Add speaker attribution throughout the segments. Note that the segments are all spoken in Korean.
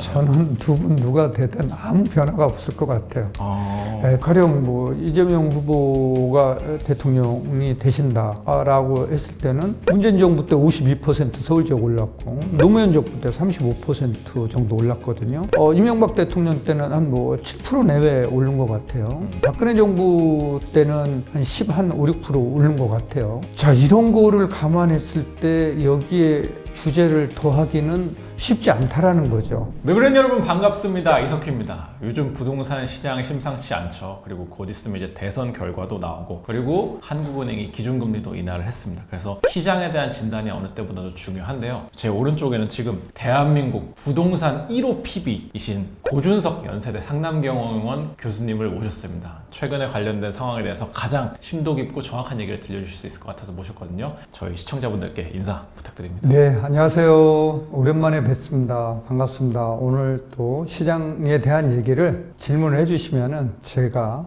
Speaker 1: 있잖아요.
Speaker 2: 저는 두 분 누가 되든 아무 변화가 없을 것 같아요. 가령 뭐 이재명 후보가 대통령이 되신다라고 했을 때는 문재인 정부 때 52% 서울 지역 올랐고 노무현 정부 때 35% 정도 올랐거든요. 이명박 대통령 때는 한 뭐 7% 내외 오른 것 같아요. 박근혜 정부 때는 한 5, 6% 오른 것 같아요. 자, 이런 거를 감안했을 때 여기에 규제를 더하기는 쉽지 않다라는 거죠.
Speaker 1: 매브랜 여러분 반갑습니다. 이석희입니다. 요즘 부동산 시장 심상치 않죠. 그리고 곧 있으면 이제 대선 결과도 나오고, 그리고 한국은행이 기준금리도 인하를 했습니다. 그래서 시장에 대한 진단이 어느 때보다도 중요한데요. 제 오른쪽에는 지금 대한민국 부동산 1호 PB이신 고준석 연세대 상남경원 교수님을 모셨습니다. 최근에 관련된 상황에 대해서 가장 심도 깊고 정확한 얘기를 들려주실 수 있을 것 같아서 모셨거든요. 저희 시청자분들께 인사 부탁드립니다.
Speaker 2: 네, 안녕하세요. 오랜만에 뵙습니다. 반갑습니다. 오늘 또 시장에 대한 얘기를 질문을 해주시면은 제가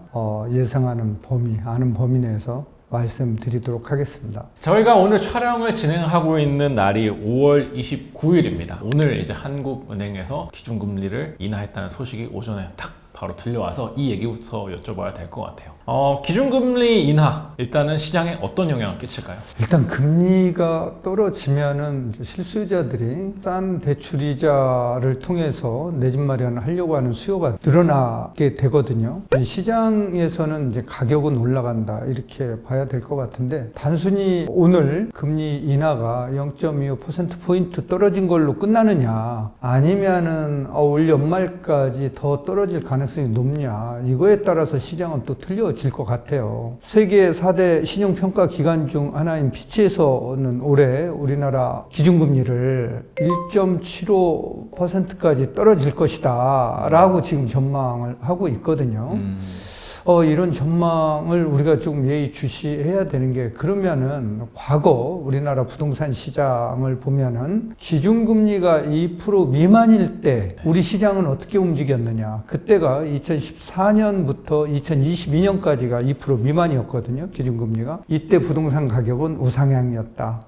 Speaker 2: 예상하는 범위, 아는 범위 내에서 말씀드리도록 하겠습니다.
Speaker 1: 저희가 오늘 촬영을 진행하고 있는 날이 5월 29일입니다. 오늘 이제 한국은행에서 기준금리를 인하했다는 소식이 오전에 딱 바로 들려와서 이 얘기부터 여쭤봐야 될 것 같아요. 기준금리 인하, 일단은 시장에 어떤 영향을 끼칠까요?
Speaker 2: 일단 금리가 떨어지면은 실수요자들이 싼 대출이자를 통해서 내 집 마련을 하려고 하는 수요가 늘어나게 되거든요. 시장에서는 이제 가격은 올라간다 이렇게 봐야 될 것 같은데, 단순히 오늘 금리 인하가 0.25%포인트 떨어진 걸로 끝나느냐, 아니면은 올 연말까지 더 떨어질 가능성이 높냐, 이거에 따라서 시장은 또 틀려질 것 같아요. 세계 4대 신용평가 기관 중 하나인 피치에서는 올해 우리나라 기준금리를 1.75%까지 떨어질 것이다 라고 지금 전망을 하고 있거든요. 이런 전망을 우리가 좀 예의주시해야 되는 게, 그러면은 과거 우리나라 부동산 시장을 보면은 기준금리가 2% 미만일 때 우리 시장은 어떻게 움직였느냐. 그때가 2014년부터 2022년까지가 2% 미만이었거든요. 기준금리가. 이때 부동산 가격은 우상향이었다.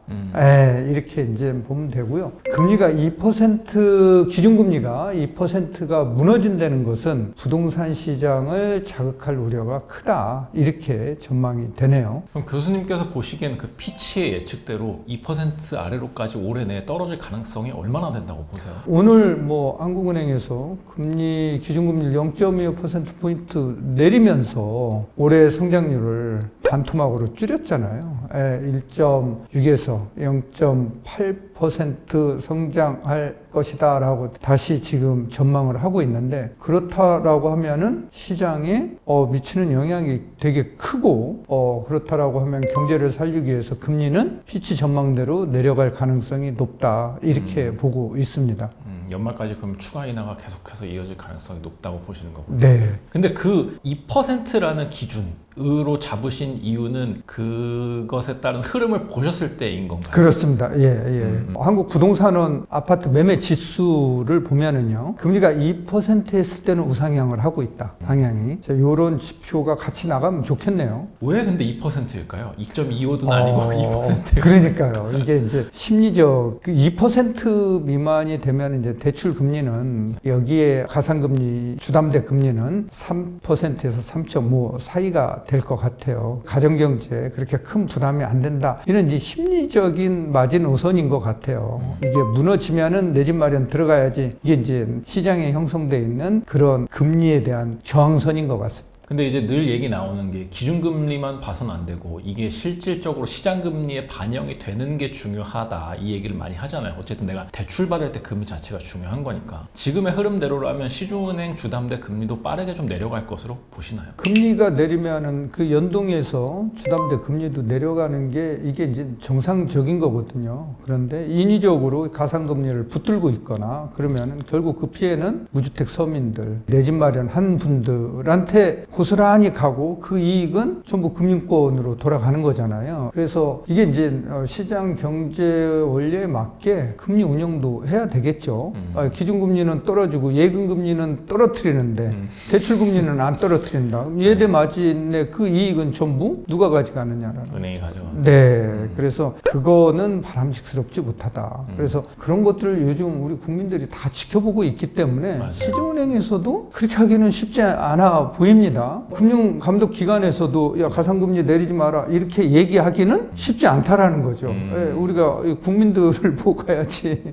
Speaker 2: 이렇게 이제 보면 되고요. 금리가 2%, 기준금리가 2%가 무너진다는 것은 부동산 시장을 자극할 우려가 크다, 이렇게 전망이 되네요.
Speaker 1: 그럼 교수님께서 보시기엔 그 피치의 예측대로 2% 아래로까지 올해 내에 떨어질 가능성이 얼마나 된다고 보세요?
Speaker 2: 오늘 뭐 한국은행에서 금리 기준금리를 0.25%포인트 내리면서 올해 성장률을 반토막으로 줄였잖아요. 1.6에서 0.8% 성장할 것이다 라고 다시 지금 전망을 하고 있는데, 그렇다라고 하면은 시장에 미치는 영향이 되게 크고, 그렇다라고 하면 경제를 살리기 위해서 금리는 피치 전망대로 내려갈 가능성이 높다, 이렇게 보고 있습니다.
Speaker 1: 연말까지 그럼 추가 인하가 계속해서 이어질 가능성이 높다고 보시는 거군요.
Speaker 2: 네.
Speaker 1: 근데 그 2%라는 기준으로 잡으신 이유는 그것에 따른 흐름을 보셨을 때인 건가요?
Speaker 2: 그렇습니다. 한국 부동산원 아파트 매매 지수를 보면은요, 금리가 2% 했을 때는 우상향을 하고 있다, 방향이. 이런 지표가 같이 나가면 좋겠네요.
Speaker 1: 왜 근데 2%일까요? 2.25도 아니고 2%.
Speaker 2: 그러니까요. 이게 이제 심리적, 2% 미만이 되면 이제 대출 금리는, 여기에 가상금리, 주담대 금리는 3%에서 3.5 사이가 될 것 같아요. 가정경제에 그렇게 큰 부담이 안 된다, 이런 이제 심리적인 마지노선인 것 같아요. 이게 무너지면은 내 집 마련 들어가야지, 이게 이제 시장에 형성되어 있는 그런 금리에 대한 저항선인 것 같습니다.
Speaker 1: 근데 이제 늘 얘기 나오는 게 기준금리만 봐서는 안 되고 이게 실질적으로 시장금리에 반영이 되는 게 중요하다, 이 얘기를 많이 하잖아요. 어쨌든 내가 대출 받을 때 금리 자체가 중요한 거니까. 지금의 흐름대로라면 시중은행 주담대 금리도 빠르게 좀 내려갈 것으로 보시나요?
Speaker 2: 금리가 내리면은 그 연동해서 주담대 금리도 내려가는 게 이게 이제 정상적인 거거든요. 그런데 인위적으로 가상금리를 붙들고 있거나 그러면은 결국 그 피해는 무주택 서민들, 내 집 마련한 분들한테 고스란히 가고 그 이익은 전부 금융권으로 돌아가는 거잖아요. 그래서 이게 이제 시장 경제 원리에 맞게 금리 운영도 해야 되겠죠. 기준금리는 떨어지고 예금금리는 떨어뜨리는데 대출금리는 안 떨어뜨린다. 예대 마진의 그 이익은 전부 누가 가져가느냐라는.
Speaker 1: 은행이 가져가.
Speaker 2: 네, 그래서 그거는 바람직스럽지 못하다. 그래서 그런 것들을 요즘 우리 국민들이 다 지켜보고 있기 때문에
Speaker 1: 맞아요.
Speaker 2: 시중은행에서도 그렇게 하기는 쉽지 않아 보입니다. 금융감독기관에서도 야 가상금리 내리지 마라 이렇게 얘기하기는 쉽지 않다라는 거죠. 예, 우리가 국민들을 보고 가야지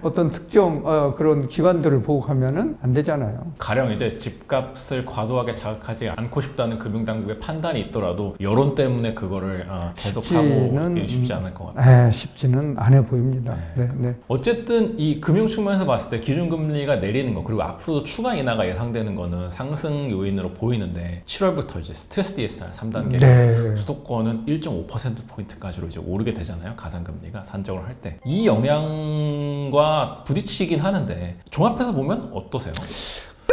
Speaker 2: 어떤 특정 그런 기관들을 보고 가면은 안 되잖아요.
Speaker 1: 가령 이제 집값을 과도하게 자극하지 않고 싶다는 금융당국의 판단이 있더라도 여론 때문에 그거를 계속하고 쉽지 않을 것 같아요.
Speaker 2: 네, 쉽지는 않아 보입니다.
Speaker 1: 네.
Speaker 2: 네, 네.
Speaker 1: 어쨌든 이 금융 측면에서 봤을 때 기준금리가 내리는 거 그리고 앞으로도 추가 인하가 예상되는 거는 상승 요인으로 보이는데 7월부터 이제 스트레스 DSR 3단계
Speaker 2: 네.
Speaker 1: 수도권은 1.5%포인트까지로 이제 오르게 되잖아요. 가상금리가 산정을 할 때. 이 영향과 부딪히긴 하는데 종합해서 보면 어떠세요?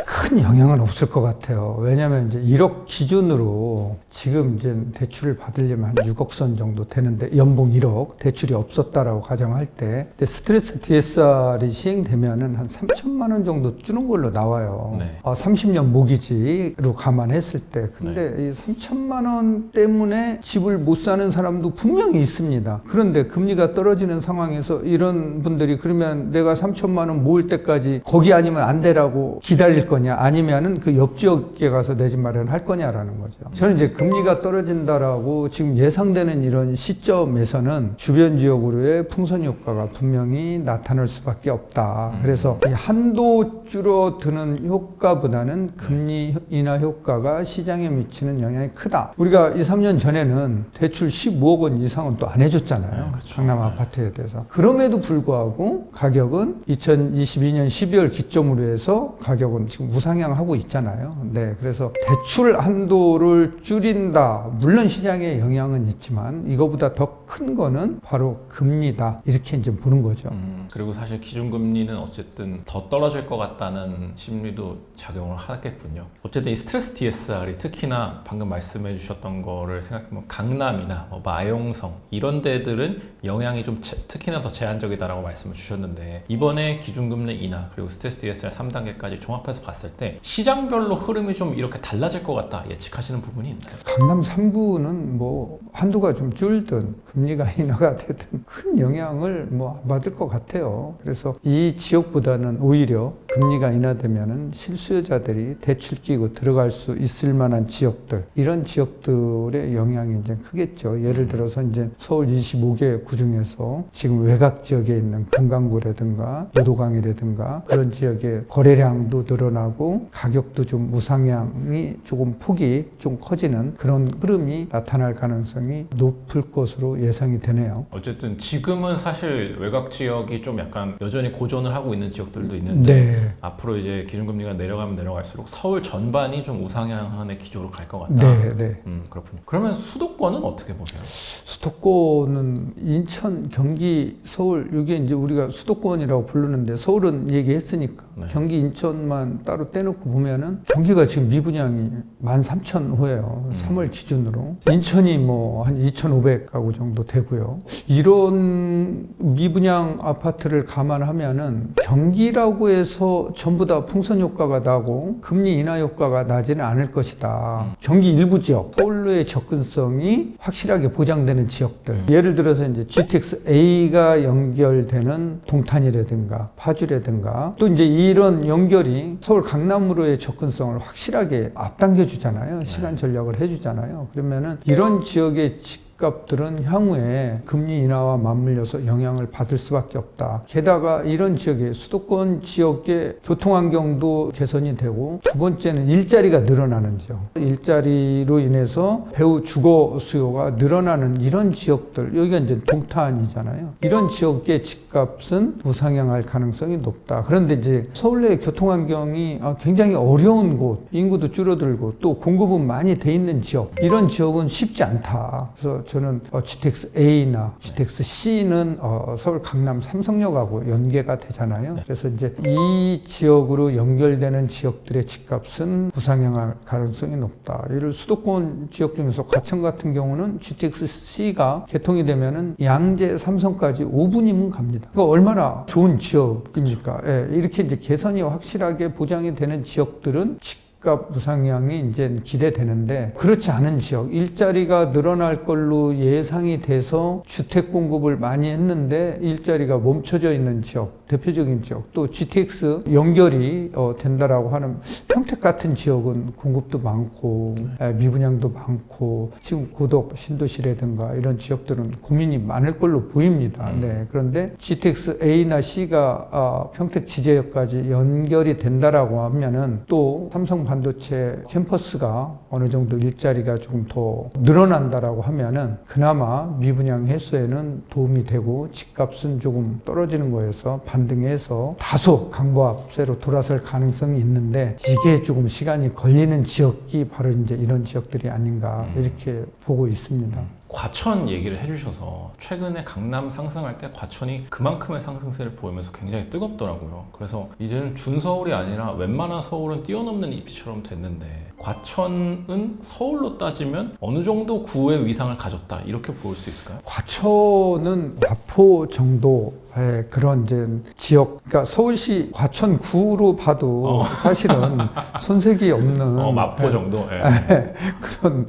Speaker 2: 큰 영향은 없을 것 같아요. 왜냐하면 이제 1억 기준으로 지금 이제 대출을 받으려면 한 6억 선 정도 되는데 연봉 1억 대출이 없었다라고 가정할 때 근데 스트레스 DSR이 시행되면은 한 3천만 원 정도 주는 걸로 나와요.
Speaker 1: 네.
Speaker 2: 30년 모기지로 감안했을 때 근데 이 3천만 원 때문에 집을 못 사는 사람도 분명히 있습니다. 그런데 금리가 떨어지는 상황에서 이런 분들이 그러면 내가 3천만 원 모을 때까지 거기 아니면 안 되라고 기다릴 거냐 아니면은 그 옆 지역에 가서 내 집 마련할 거냐라는 거죠. 저는 이제 금리가 떨어진다라고 지금 예상되는 이런 시점에서는 주변 지역으로의 풍선 효과가 분명히 나타날 수밖에 없다. 그래서 이 한도 줄어드는 효과보다는 금리 인하 효과가 시장에 미치는 영향이 크다. 우리가 2, 3년 전에는 대출 15억 원 이상은 또 안 해줬잖아요.
Speaker 1: 그렇죠.
Speaker 2: 강남 아파트에 대해서. 그럼에도 불구하고 가격은 2022년 12월 기점으로 해서 가격은 지금 우상향하고 있잖아요. 네, 그래서 대출 한도를 줄인다. 물론 시장에 영향은 있지만 이거보다 더 큰 거는 바로 금리다. 이렇게 이제 보는 거죠.
Speaker 1: 그리고 사실 기준금리는 어쨌든 더 떨어질 것 같다는 심리도 작용을 하겠군요. 어쨌든 이 스트레스 DSR이 특히나 방금 말씀해 주셨던 거를 생각해보면 강남이나 마용성 이런 데들은 영향이 좀 특히나 더 제한적이다라고 말씀을 주셨는데 이번에 기준금리 인하 그리고 스트레스 DSR 3단계까지 종합해서 봤을 때 시장별로 흐름이 좀 이렇게 달라질 것 같다 예측하시는 부분이 있나요?
Speaker 2: 강남 3부는 뭐 한도가 좀 줄든 금리가 인하가 되든 큰 영향을 뭐 안 받을 것 같아요. 그래서 이 지역보다는 오히려 금리가 인하되면은 실수요자들이 대출 끼고 들어갈 수 있을 만한 지역들 이런 지역들의 영향이 이제 크겠죠. 예를 들어서 이제 서울 25개 구 중에서 지금 외곽 지역에 있는 금강구라든가 노도강이라든가 그런 지역의 거래량도 늘어나고 가격도 좀 우상향이 조금 폭이 좀 커지는 그런 흐름이 나타날 가능성이 높을 것으로 예상이 되네요.
Speaker 1: 어쨌든 지금은 사실 외곽 지역이 좀 약간 여전히 고전을 하고 있는 지역들도 있는데
Speaker 2: 네.
Speaker 1: 앞으로 이제 기준금리가 내려가면 내려갈수록 서울 전반이 좀 우상향의 기조로 갈 것 같다.
Speaker 2: 네, 네.
Speaker 1: 그렇군요. 그러면 수도권은 어떻게 보세요?
Speaker 2: 수도권은 인천, 경기, 서울 이게 이제 우리가 수도권이라고 부르는데 서울은 얘기했으니까
Speaker 1: 네.
Speaker 2: 경기, 인천만 따로 떼놓고 보면은 경기가 지금 미분양이 13,000호예요. 3월 기준으로. 인천이 뭐 한 2,500가구 정도 되고요. 이런 미분양 아파트를 감안하면은 경기라고 해서 전부 다 풍선 효과가 나고 금리 인하 효과가 나지는 않을 것이다. 경기 일부 지역, 서울로의 접근성이 확실하게 보장되는 지역들. 예를 들어서 이제 GTX A가 연결되는 동탄이라든가 파주라든가 또 이제 이런 연결이 서울 강남으로의 접근성을 확실하게 앞당겨 주잖아요. 시간 전략을 해주잖아요. 그러면은 이런 지역의 집값들은 향후에 금리 인하와 맞물려서 영향을 받을 수밖에 없다. 게다가 이런 지역의 수도권 지역의 교통환경도 개선이 되고 두 번째는 일자리가 늘어나는 지역. 일자리로 인해서 배우 주거 수요가 늘어나는 이런 지역들 여기가 이제 동탄이잖아요. 이런 지역의 집값은 우상향할 가능성이 높다. 그런데 이제 서울 내 교통환경이 굉장히 어려운 곳, 인구도 줄어들고 또 공급은 많이 돼 있는 지역 이런 지역은 쉽지 않다. 그래서 저는 GTX A나 GTX C는 서울 강남 삼성역하고 연계가 되잖아요.
Speaker 1: 네.
Speaker 2: 그래서 이제 이 지역으로 연결되는 지역들의 집값은 부상향할 가능성이 높다. 이를 수도권 지역 중에서 과천 같은 경우는 GTX C가 개통이 되면은 양재 삼성까지 5분이면 갑니다. 이거 얼마나 좋은 지역입니까? 예, 이렇게 이제 개선이 확실하게 보장이 되는 지역들은 집값 우상향이 이제 기대되는데, 그렇지 않은 지역, 일자리가 늘어날 걸로 예상이 돼서 주택 공급을 많이 했는데 일자리가 멈춰져 있는 지역, 대표적인 지역, 또 GTX 연결이 된다라고 하는 평택 같은 지역은 공급도 많고 미분양도 많고 지금 고덕, 신도시라든가 이런 지역들은 고민이 많을 걸로 보입니다. 네, 그런데 GTX A나 C가 평택 지제역까지 연결이 된다라고 하면은 또 삼성 반도체 캠퍼스가 어느 정도 일자리가 조금 더 늘어난다라고 하면은 그나마 미분양 해소에는 도움이 되고 집값은 조금 떨어지는 거에서 반등해서 다소 강보합세로 돌아설 가능성이 있는데, 이게 조금 시간이 걸리는 지역이 바로 이제 이런 지역들이 아닌가 이렇게 보고 있습니다.
Speaker 1: 과천 얘기를 해주셔서 최근에 강남 상승할 때 과천이 그만큼의 상승세를 보이면서 굉장히 뜨겁더라고요. 그래서 이제는 준서울이 아니라 웬만한 서울은 뛰어넘는 입지처럼 됐는데, 과천은 서울로 따지면 어느 정도 구의 위상을 가졌다 이렇게 볼 수 있을까요?
Speaker 2: 과천은 마포 정도의 그런 이제 지역, 그러니까 서울시 과천구로 봐도 사실은 손색이 없는
Speaker 1: 마포 정도? 예.
Speaker 2: 그런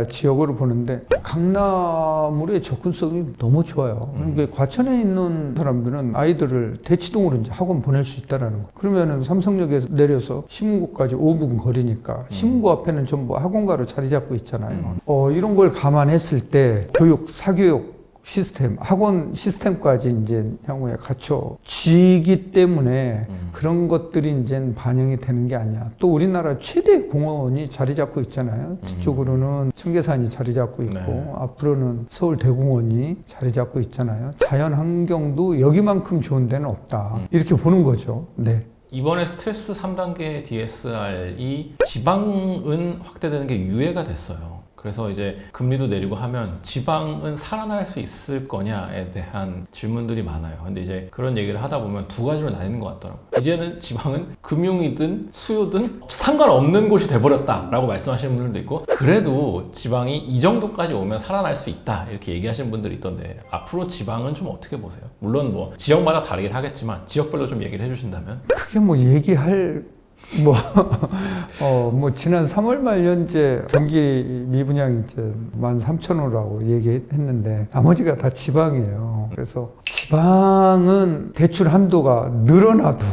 Speaker 2: 지역으로 보는데 강남으로의 접근성이 너무 좋아요. 그러니까 과천에 있는 사람들은 아이들을 대치동으로 이제 학원 보낼 수 있다라는 거. 그러면은 삼성역에서 내려서 신문구까지 5분 거리니까 신문구 앞에는 전부 학원가로 자리 잡고 있잖아요. 이런 걸 감안했을 때 교육, 사교육 시스템, 학원 시스템까지 이제 향후에 갖춰지기 때문에 그런 것들이 이제 반영이 되는 게 아니야. 또 우리나라 최대 공원이 자리 잡고 있잖아요. 뒤쪽으로는 청계산이 자리 잡고 있고,
Speaker 1: 네.
Speaker 2: 앞으로는 서울대공원이 자리 잡고 있잖아요. 자연 환경도 여기만큼 좋은 데는 없다. 이렇게 보는 거죠. 네.
Speaker 1: 이번에 스트레스 3단계 DSR이 지방은 확대되는 게 유예가 됐어요. 그래서 이제 금리도 내리고 하면 지방은 살아날 수 있을 거냐에 대한 질문들이 많아요. 근데 이제 그런 얘기를 하다 보면 두 가지로 나뉘는 것 같더라고요. 이제는 지방은 금융이든 수요든 상관없는 곳이 돼버렸다라고 말씀하시는 분들도 있고, 그래도 지방이 이 정도까지 오면 살아날 수 있다 이렇게 얘기하시는 분들이 있던데, 앞으로 지방은 좀 어떻게 보세요? 물론 뭐 지역마다 다르긴 하겠지만 지역별로 좀 얘기를 해주신다면?
Speaker 2: 크게 뭐 얘기할 지난 3월 말 현재 경기 미분양이 이제 13,000호라고 얘기했는데 나머지가 다 지방이에요. 그래서 지방은 대출 한도가 늘어나도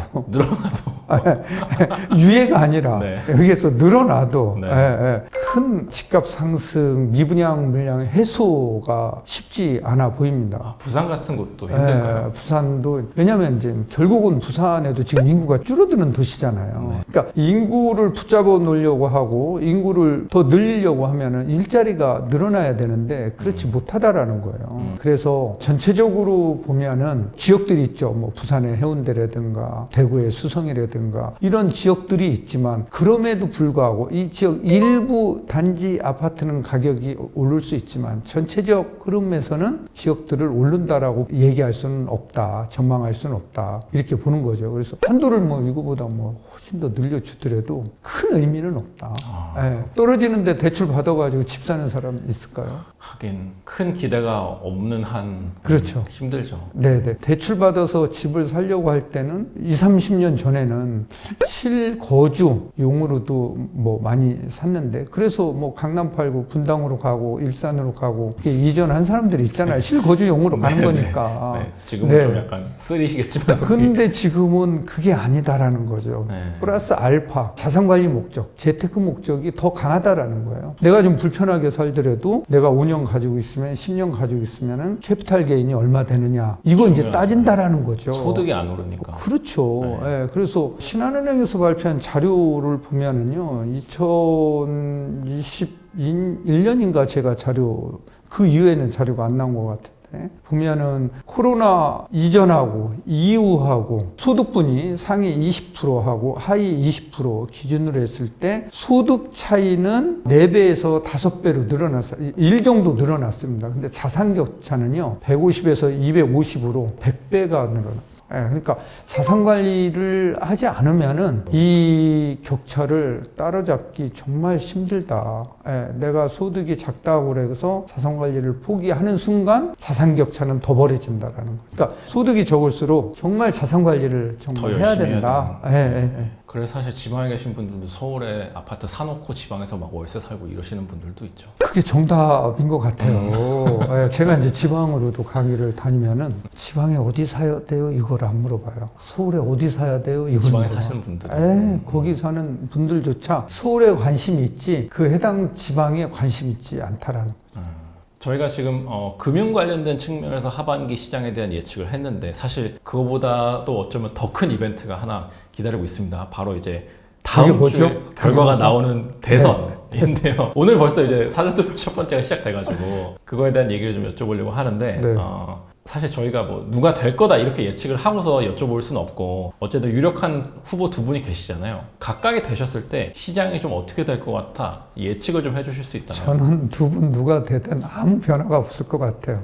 Speaker 2: 유예가 아니라
Speaker 1: 네.
Speaker 2: 여기에서 늘어나도
Speaker 1: 네.
Speaker 2: 큰 집값 상승, 미분양 물량 해소가 쉽지 않아 보입니다.
Speaker 1: 부산 같은 곳도 힘들까요?
Speaker 2: 부산도, 왜냐하면 이제 결국은 부산에도 지금 인구가 줄어드는 도시잖아요.
Speaker 1: 네.
Speaker 2: 그러니까 인구를 붙잡아 놓으려고 하고 인구를 더 늘리려고 하면은 일자리가 늘어나야 되는데 그렇지 못하다라는 거예요. 그래서 전체적으로 보면은 지역들이 있죠. 뭐 부산의 해운대라든가 대구의 수성이라든가 이런 지역들이 있지만, 그럼에도 불구하고 이 지역 일부 단지 아파트는 가격이 오를 수 있지만 전체적 흐름에서는 지역들을 오른다라고 얘기할 수는 없다, 전망할 수는 없다, 이렇게 보는 거죠. 그래서 한도를 뭐 이거보다 뭐 훨씬 더 늘려주더라도 큰 의미는 없다. 떨어지는데 대출 받아가지고 집 사는 사람 있을까요?
Speaker 1: 하긴 큰 기대가 없는 한
Speaker 2: 그렇죠.
Speaker 1: 힘들죠.
Speaker 2: 네네. 대출 받아서 집을 살려고 할 때는 20, 30년 전에는 실거주용으로도 뭐 많이 샀는데, 그래서 뭐 강남 팔고 분당으로 가고 일산으로 가고 이전한 사람들이 있잖아요. 실거주용으로 가는 거니까.
Speaker 1: 네. 지금은 좀 약간 쓰리시겠지만.
Speaker 2: 근데 지금은 그게 아니다라는 거죠.
Speaker 1: 네.
Speaker 2: 플러스 알파, 자산관리 목적, 재테크 목적이 더 강하다라는 거예요. 내가 좀 불편하게 살더라도 내가 5년 가지고 있으면 10년 가지고 있으면은 캐피탈 게인이 얼마 되느냐, 이거 이제 따진다라는 거죠.
Speaker 1: 소득이 안 오르니까.
Speaker 2: 그렇죠. 네. 그래서 신한은행에서 발표한 자료를 보면은요, 2021년인가 제가 자료, 그 이후에는 자료가 안 나온 것 같은데, 있는데 보면은 코로나 이전하고 이후하고 소득분이 상위 20%하고 하위 20% 기준으로 했을 때 소득 차이는 4배에서 5배로 늘어났어요. 1 정도 늘어났습니다. 근데 자산 격차는요 150에서 250으로 100배가 늘어났어요. 그러니까 자산 관리를 하지 않으면은 이 격차를 따라잡기 정말 힘들다. 내가 소득이 작다고 그래서 자산 관리를 포기하는 순간 자산 격차는 더 벌어진다라는 거. 그러니까 소득이 적을수록 정말 자산 관리를 정말 해야 된다.
Speaker 1: 그래서 사실 지방에 계신 분들도 서울에 아파트 사놓고 지방에서 막 월세 살고 이러시는 분들도 있죠.
Speaker 2: 그게 정답인 것 같아요. 제가 이제 지방으로도 가기를 다니면은 지방에 어디 사야 돼요? 이걸 안 물어봐요. 서울에 어디 사야 돼요? 이걸
Speaker 1: 지방에
Speaker 2: 물어봐요.
Speaker 1: 사시는 분들.
Speaker 2: 거기 사는 분들조차 서울에 관심이 있지 그 해당 지방에 관심 있지 않다라는.
Speaker 1: 저희가 지금 금융 관련된 측면에서 하반기 시장에 대한 예측을 했는데 사실 그거보다 또 어쩌면 더 큰 이벤트가 하나 기다리고 있습니다. 바로 이제 다음 주에 결과가 나오는 대선인데요. 오늘 벌써 이제 사전투표 첫 번째가 시작돼가지고 그거에 대한 얘기를 좀 여쭤보려고 하는데 사실 저희가 뭐 누가 될 거다 이렇게 예측을 하고서 여쭤볼 수는 없고 어쨌든 유력한 후보 두 분이 계시잖아요. 각각이 되셨을 때 시장이 좀 어떻게 될 것 같아 예측을 좀 해주실 수 있다면?
Speaker 2: 저는 두 분 누가 되든 아무 변화가 없을 것 같아요.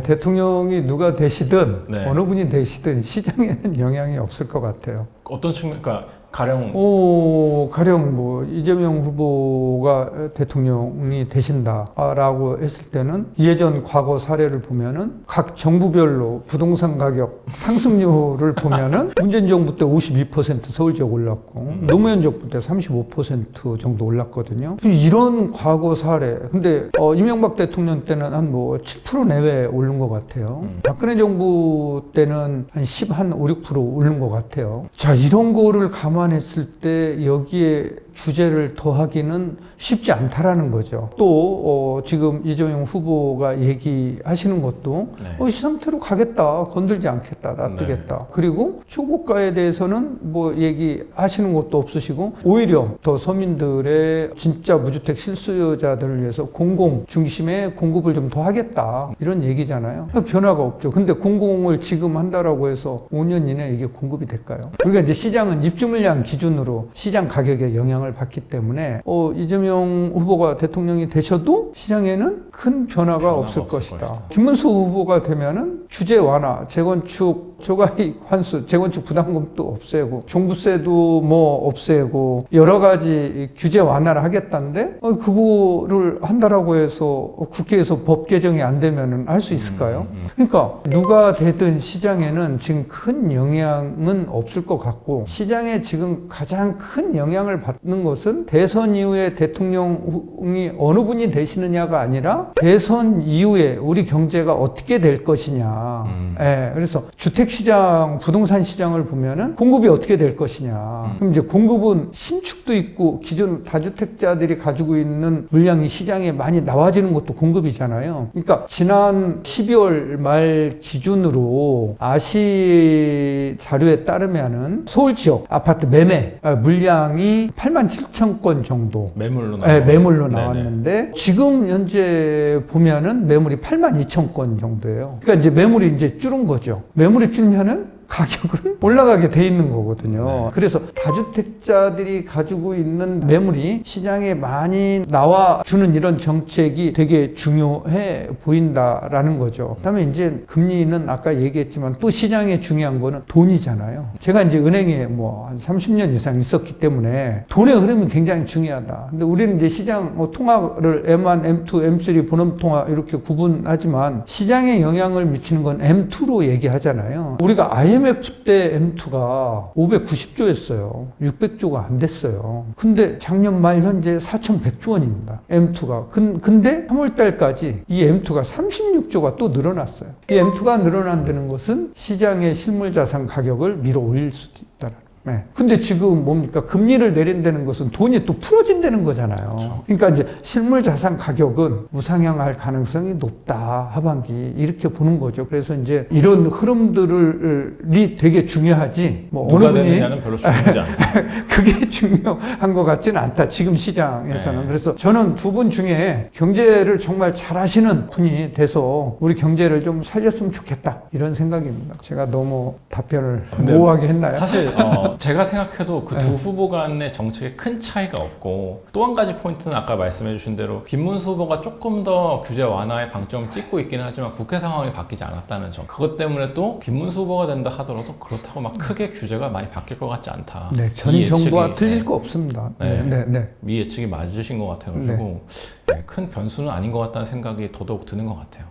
Speaker 2: 대통령이 누가 되시든 어느 분이 되시든 시장에는 영향이 없을 것 같아요.
Speaker 1: 어떤 측면, 그러니까 가령
Speaker 2: 뭐 이재명 후보가 대통령이 되신다라고 했을 때는 예전 과거 사례를 보면은 각 정부별로 부동산 가격 상승률을 보면은 문재인 정부 때 52% 서울 지역 올랐고 노무현 정부 때 35% 정도 올랐거든요. 이런 과거 사례. 근데 이명박 대통령 때는 한 뭐 7% 내외 오른 것 같아요. 박근혜 정부 때는 한 5, 6% 오른 것 같아요. 자, 이런 거를 감안했을 때 여기에 규제를 더하기는 쉽지 않다라는 거죠. 또 지금 이재명 후보가 얘기하시는 것도 이 상태로 가겠다, 건들지 않겠다, 놔두겠다. 그리고 초고가에 대해서는 뭐 얘기하시는 것도 없으시고 오히려 더 서민들의 진짜 무주택 실수요자들을 위해서 공공 중심의 공급을 좀 더 하겠다 이런 얘기잖아요. 변화가 없죠. 근데 공공을 지금 한다라고 해서 5년 이내에 이게 공급이 될까요? 그러니까 이제 시장은 입주 물량 기준으로 시장 가격에 영향을 받기 때문에 이재명 후보가 대통령이 되셔도 시장에는 큰 변화가 없을 것이다. 김문수 후보가 되면은 규제 완화, 재건축 초과이익 환수, 재건축 부담금도 없애고 종부세도 뭐 없애고 여러 가지 규제 완화를 하겠다는데 그거를 한다라고 해서 국회에서 법 개정이 안 되면은 할 수 있을까요? 그러니까 누가 되든 시장에는 지금 큰 영향은 없을 것 같고 시장에 지금 가장 큰 영향을 받는 것은 대선 이후에 대통령이 어느 분이 되시느냐가 아니라 대선 이후에 우리 경제가 어떻게 될 것이냐. 그래서 주택시장, 부동산 시장을 보면은 공급이 어떻게 될 것이냐. 그럼 이제 공급은 신축도 있고 기존 다주택자들이 가지고 있는 물량이 시장에 많이 나와지는 것도 공급이잖아요. 그러니까 지난 12월 말 기준으로 아시 자료에 따르면은 서울 지역 아파트 매매 물량이 87,000건 정도 매물로 나왔는데 지금 현재 보면은 매물이 82,000건 정도예요. 그러니까 이제 매물이 이제 줄은 거죠. 매물이 줄면은 가격은 올라가게 돼 있는 거거든요. 그래서 다주택자들이 가지고 있는 매물이 시장에 많이 나와주는 이런 정책이 되게 중요해 보인다라는 거죠. 그다음에 이제 금리는 아까 얘기했지만 또 시장에 중요한 거는 돈이잖아요. 제가 이제 은행에 뭐 한 30년 이상 있었기 때문에 돈의 흐름이 굉장히 중요하다. 근데 우리는 이제 시장 통화를 M1, M2, M3 본업 통화 이렇게 구분하지만 시장에 영향을 미치는 건 M2로 얘기하잖아요. 우리가 IMF 때 M2가 590조였어요. 600조가 안 됐어요. 근데 작년 말 현재 4,100조 원입니다. M2가. 근데 3월 달까지 이 M2가 36조가 또 늘어났어요. 이 M2가 늘어난다는 것은 시장의 실물 자산 가격을 밀어 올릴 수도 있다는 네. 근데 지금 뭡니까? 금리를 내린다는 것은 돈이 또 풀어진다는 거잖아요.
Speaker 1: 그렇죠.
Speaker 2: 그러니까 이제 실물 자산 가격은 우상향할 가능성이 높다. 하반기 이렇게 보는 거죠. 그래서 이제 이런 흐름들이 되게 중요하지. 뭐
Speaker 1: 누가
Speaker 2: 어느 분이
Speaker 1: 되느냐는 별로 중요하지 않다.
Speaker 2: 그게 중요한 것 같지는 않다. 지금 시장에서는.
Speaker 1: 네.
Speaker 2: 그래서 저는 두 분 중에 경제를 정말 잘하시는 분이 돼서 우리 경제를 좀 살렸으면 좋겠다. 이런 생각입니다. 제가 너무 답변을
Speaker 1: 근데
Speaker 2: 모호하게 했나요?
Speaker 1: 사실 제가 생각해도 그 두 후보 간의 정책에 큰 차이가 없고 또 한 가지 포인트는 아까 말씀해 주신 대로 김문수 후보가 조금 더 규제 완화에 방점을 찍고 있기는 하지만 국회 상황이 바뀌지 않았다는 점, 그것 때문에 또 김문수 후보가 된다 하더라도 그렇다고 막 크게 규제가 많이 바뀔 것 같지 않다.
Speaker 2: 네, 전
Speaker 1: 이
Speaker 2: 정부와
Speaker 1: 예측이,
Speaker 2: 틀릴
Speaker 1: 네.
Speaker 2: 거 없습니다.
Speaker 1: 네.
Speaker 2: 네, 네.
Speaker 1: 미 예측이 맞으신 것 같아가지고 네, 큰 변수는 아닌 것 같다는 생각이 더더욱 드는 것 같아요.